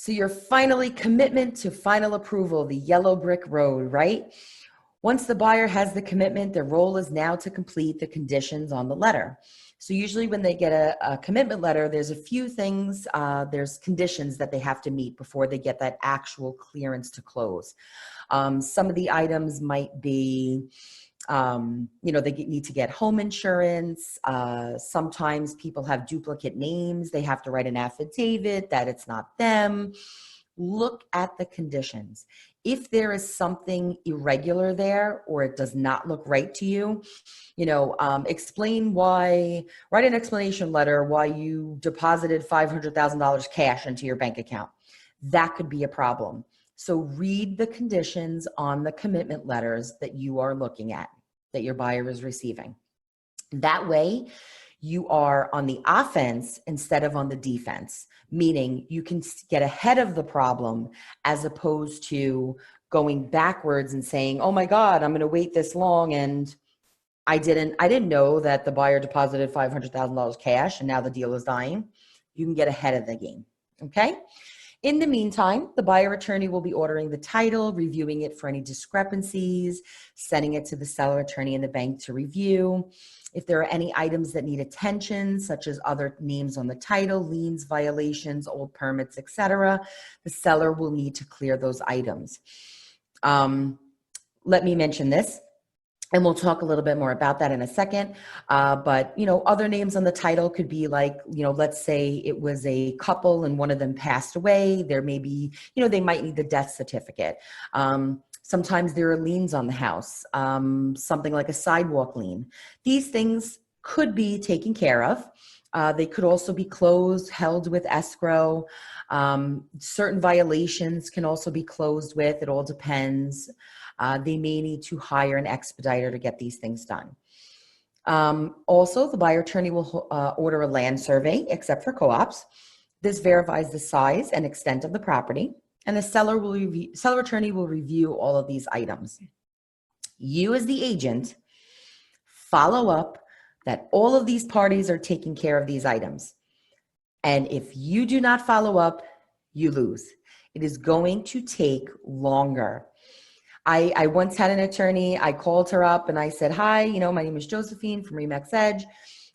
So your finally commitment to final approval, the yellow brick road, right? Once the buyer has the commitment, their role is now to complete the conditions on the letter. So usually when they get a commitment letter, there's a few things, there's conditions that they have to meet before they get that actual clearance to close. Some of the items might be, they need to get home insurance. Sometimes people have duplicate names. They have to write an affidavit that it's not them. Look at the conditions. If there is something irregular there or it does not look right to you, explain why, write an explanation letter why you deposited $500,000 cash into your bank account. That could be a problem. So read the conditions on the commitment letters that you are looking at, that your buyer is receiving. That way, you are on the offense instead of on the defense, meaning you can get ahead of the problem as opposed to going backwards and saying, oh my God, I'm going to wait this long. And I didn't know that the buyer deposited $500,000 cash and now the deal is dying. You can get ahead of the game. Okay. In the meantime, the buyer attorney will be ordering the title, reviewing it for any discrepancies, sending it to the seller attorney and the bank to review. If there are any items that need attention, such as other names on the title, liens, violations, old permits, etc., the seller will need to clear those items. Let me mention this, and we'll talk a little bit more about that in a second. But, other names on the title could be like, let's say it was a couple and one of them passed away. There may be, they might need the death certificate. Sometimes there are liens on the house, something like a sidewalk lien. These things could be taken care of. They could also be closed, held with escrow. Certain violations can also be closed with. It all depends. They may need to hire an expediter to get these things done. Also, the buyer attorney will order a land survey, except for co-ops. This verifies the size and extent of the property, and the seller attorney will review all of these items. You, as the agent, follow up that all of these parties are taking care of these items. And if you do not follow up, you lose. It is going to take longer. I once had an attorney, I called her up and I said, hi, my name is Josephine from Remax Edge.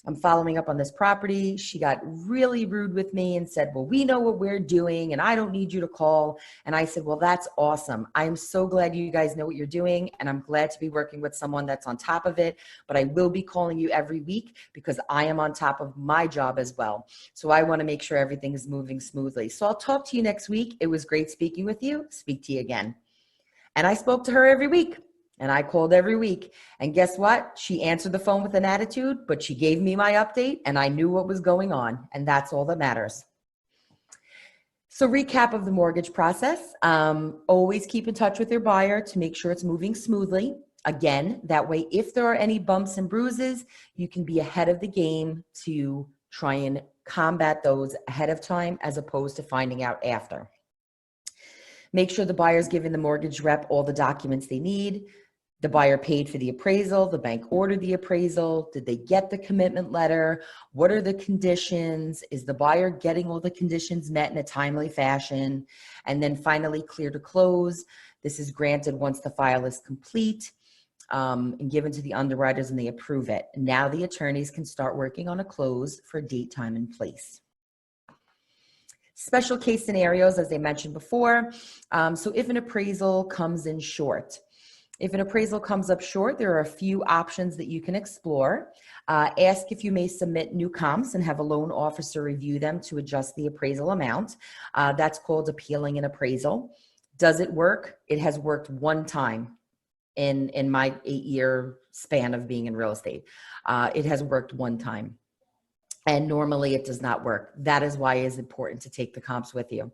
I'm following up on this property. She got really rude with me and said, well, we know what we're doing and I don't need you to call. And I said, well, that's awesome. I'm so glad you guys know what you're doing. And I'm glad to be working with someone that's on top of it. But I will be calling you every week because I am on top of my job as well. So I want to make sure everything is moving smoothly. So I'll talk to you next week. It was great speaking with you. Speak to you again. And I spoke to her every week. And I called every week. And guess what? She answered the phone with an attitude, but she gave me my update and I knew what was going on. And that's all that matters. So recap of the mortgage process. Always keep in touch with your buyer to make sure it's moving smoothly. Again, that way, if there are any bumps and bruises, you can be ahead of the game to try and combat those ahead of time as opposed to finding out after. Make sure the buyer's giving the mortgage rep all the documents they need. The buyer paid for the appraisal. The bank ordered the appraisal. Did they get the commitment letter? What are the conditions? Is the buyer getting all the conditions met in a timely fashion? And then finally, clear to close. This is granted once the file is complete and given to the underwriters and they approve it. Now the attorneys can start working on a close for date, time, and place. Special case scenarios, as I mentioned before. So if an appraisal comes in short, if an appraisal comes up short, there are a few options that you can explore. Ask if you may submit new comps and have a loan officer review them to adjust the appraisal amount. That's called appealing an appraisal. Does it work? It has worked one time in my 8-year span of being in real estate. It has worked one time. And normally it does not work. That is why it is important to take the comps with you.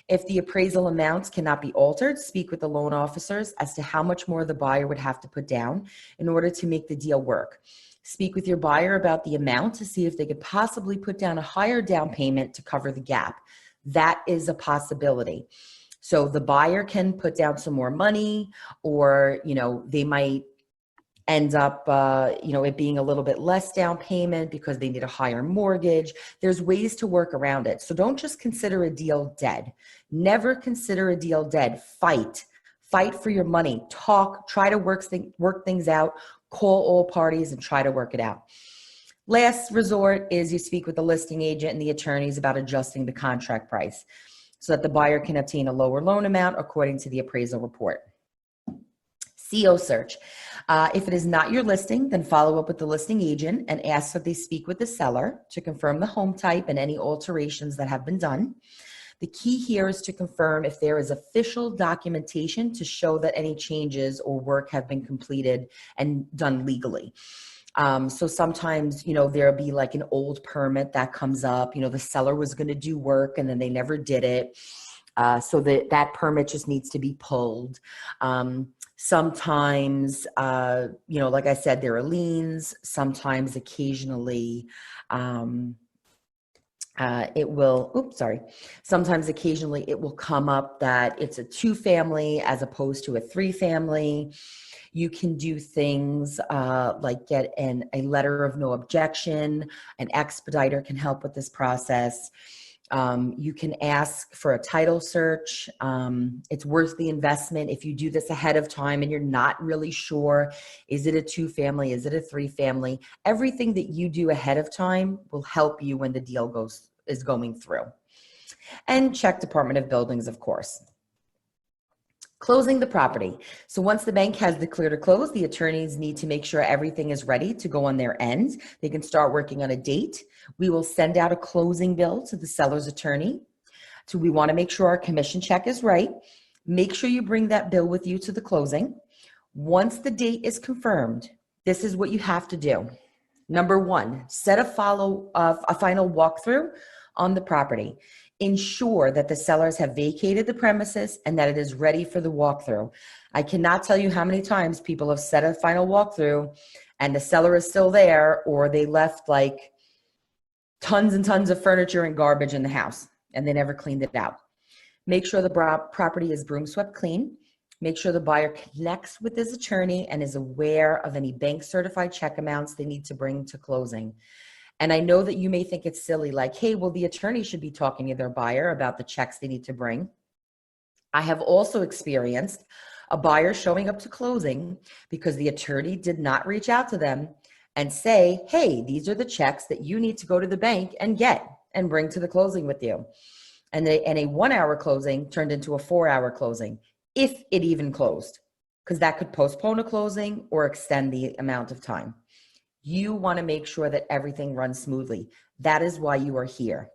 If the appraisal amounts cannot be altered, speak with the loan officers as to how much more the buyer would have to put down in order to make the deal work. Speak with your buyer about the amount to see if they could possibly put down a higher down payment to cover the gap. That is a possibility. So the buyer can put down some more money, or they might ends up, it being a little bit less down payment because they need a higher mortgage. There's ways to work around it. So don't just consider a deal dead. Never consider a deal dead. Fight for your money. Talk, try to work things out, call all parties and try to work it out. Last resort is you speak with the listing agent and the attorneys about adjusting the contract price so that the buyer can obtain a lower loan amount according to the appraisal report. CO search. If it is not your listing, then follow up with the listing agent and ask that they speak with the seller to confirm the home type and any alterations that have been done. The key here is to confirm if there is official documentation to show that any changes or work have been completed and done legally. So sometimes, there'll be like an old permit that comes up, the seller was going to do work and then they never did it. So that permit just needs to be pulled. Sometimes, like I said, there are liens. Sometimes occasionally, sometimes occasionally it will come up that it's a 2-family as opposed to a 3-family. You can do things like get a letter of no objection. An expediter can help with this process. You can ask for a title search. It's worth the investment if you do this ahead of time and you're not really sure, is it a 2-family, is it a 3-family? Everything that you do ahead of time will help you when the deal is going through. And check Department of Buildings, of course. Closing the property. So once the bank has the clear to close, the attorneys need to make sure everything is ready to go on their end. They can start working on a date. We will send out a closing bill to the seller's attorney. So we want to make sure our commission check is right. Make sure you bring that bill with you to the closing. Once the date is confirmed, this is what you have to do. Number 1, set a final walkthrough on the property. Ensure that the sellers have vacated the premises and that it is ready for the walkthrough. I cannot tell you how many times people have set a final walkthrough and the seller is still there, or they left like tons and tons of furniture and garbage in the house and they never cleaned it out. Make sure the property is broom swept clean. Make sure the buyer connects with his attorney and is aware of any bank certified check amounts they need to bring to closing. And I know that you may think it's silly, like, hey, well, the attorney should be talking to their buyer about the checks they need to bring. I have also experienced a buyer showing up to closing because the attorney did not reach out to them and say, hey, these are the checks that you need to go to the bank and get and bring to the closing with you. And a 1-hour closing turned into a 4-hour closing, if it even closed, because that could postpone a closing or extend the amount of time. You want to make sure that everything runs smoothly. That is why you are here.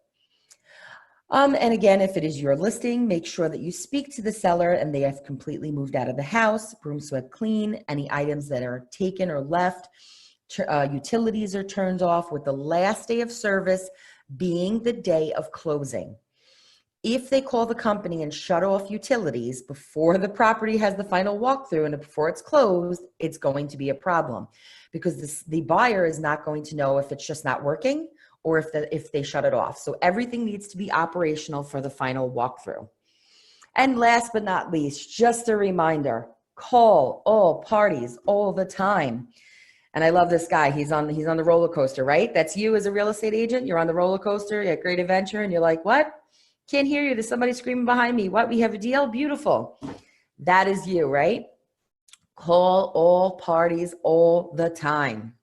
And again, if it is your listing, make sure that you speak to the seller and they have completely moved out of the house, broom swept clean, any items that are taken or left, utilities are turned off, with the last day of service being the day of closing. If they call the company and shut off utilities before the property has the final walkthrough and before it's closed, it's going to be a problem, because the buyer is not going to know if it's just not working or if they shut it off. So everything needs to be operational for the final walkthrough. And last but not least, just a reminder, call all parties all the time. And I love this guy. He's on the roller coaster, right? That's you as a real estate agent. You're on the roller coaster at Great Adventure and you're like, what? Can't hear you. There's somebody screaming behind me. What? We have a deal? Beautiful. That is you, right? Call all parties all the time.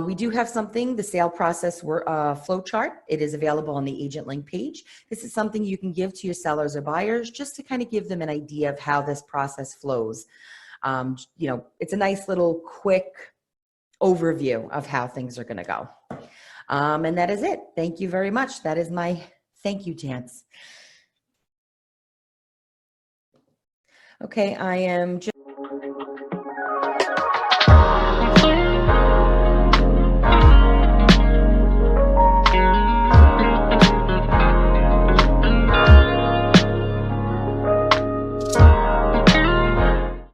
We do have something, the sale process flow chart. It is available on the agent link page. This is something you can give to your sellers or buyers just to kind of give them an idea of how this process flows. It's a nice little quick overview of how things are going to go. And that is it. Thank you very much. That is my thank you dance. Okay, I am just